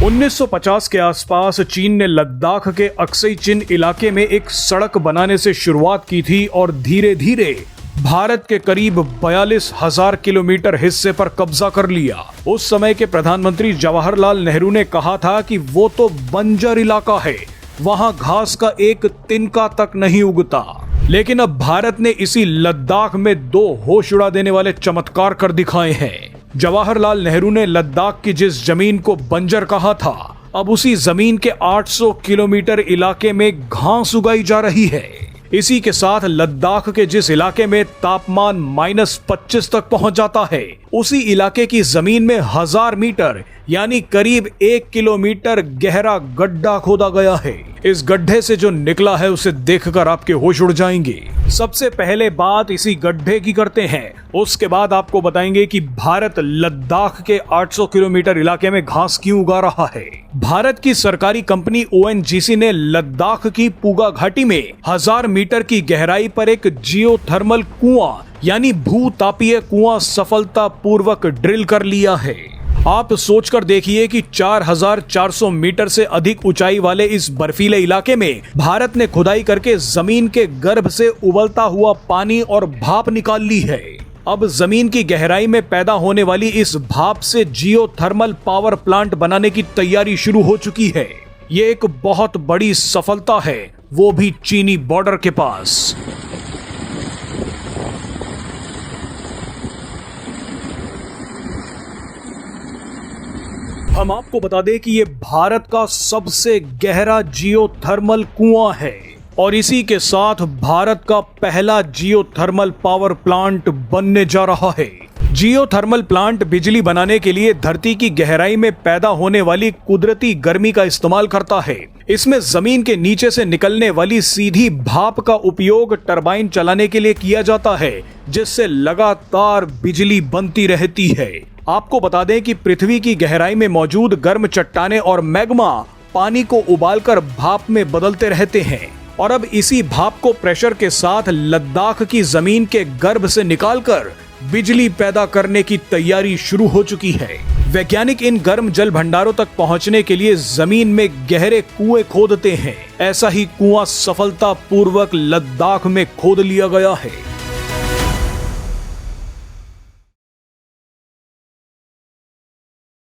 1950 के आसपास चीन ने लद्दाख के अक्सई चिन इलाके में एक सड़क बनाने से शुरुआत की थी और धीरे धीरे भारत के करीब 42,000 किलोमीटर हिस्से पर कब्जा कर लिया। उस समय के प्रधानमंत्री जवाहरलाल नेहरू ने कहा था कि वो तो बंजर इलाका है, वहां घास का एक तिनका तक नहीं उगता। लेकिन अब भारत ने इसी लद्दाख में दो होश उड़ा देने वाले चमत्कार कर दिखाए हैं। जवाहरलाल नेहरू ने लद्दाख की जिस जमीन को बंजर कहा था, अब उसी जमीन के 800 किलोमीटर इलाके में घास उगाई जा रही है। इसी के साथ लद्दाख के जिस इलाके में तापमान -25 तक पहुंच जाता है, उसी इलाके की जमीन में 1000 मीटर यानी करीब 1 किलोमीटर गहरा गड्ढा खोदा गया है। इस गड्ढे से जो निकला है उसे देखकर आपके होश उड़ जाएंगे। सबसे पहले बात इसी गड्ढे की करते हैं, उसके बाद आपको बताएंगे कि भारत लद्दाख के 800 किलोमीटर इलाके में घास क्यों उगा रहा है। भारत की सरकारी कंपनी ONGC ने लद्दाख की पूगा घाटी में 1000 मीटर की गहराई पर एक जियोथर्मल कुआं यानी भूतापीय कुआं सफलतापूर्वक ड्रिल कर लिया है। आप सोचकर देखिए कि 4400 मीटर से अधिक ऊंचाई वाले इस बर्फीले इलाके में भारत ने खुदाई करके जमीन के गर्भ से उबलता हुआ पानी और भाप निकाल ली है। अब जमीन की गहराई में पैदा होने वाली इस भाप से जियोथर्मल पावर प्लांट बनाने की तैयारी शुरू हो चुकी है। ये एक बहुत बड़ी सफलता है, वो भी चीनी बॉर्डर के पास। हम आपको बता दें कि ये भारत का सबसे गहरा जियोथर्मल कुआं है और इसी के साथ भारत का पहला जियोथर्मल पावर प्लांट बनने जा रहा है। जियोथर्मल प्लांट बिजली बनाने के लिए धरती की गहराई में पैदा होने वाली कुदरती गर्मी का इस्तेमाल करता है। इसमें जमीन के नीचे से निकलने वाली सीधी भाप का उपयोग टरबाइन चलाने के लिए किया जाता है, जिससे लगातार बिजली बनती रहती है। आपको बता दें कि पृथ्वी की गहराई में मौजूद गर्म चट्टानें और मैग्मा पानी को उबालकर भाप में बदलते रहते हैं और अब इसी भाप को प्रेशर के साथ लद्दाख की जमीन के गर्भ से निकालकर बिजली पैदा करने की तैयारी शुरू हो चुकी है। वैज्ञानिक इन गर्म जल भंडारों तक पहुंचने के लिए जमीन में गहरे कुएं खोदते हैं। ऐसा ही कुआं सफलतापूर्वक लद्दाख में खोद लिया गया है।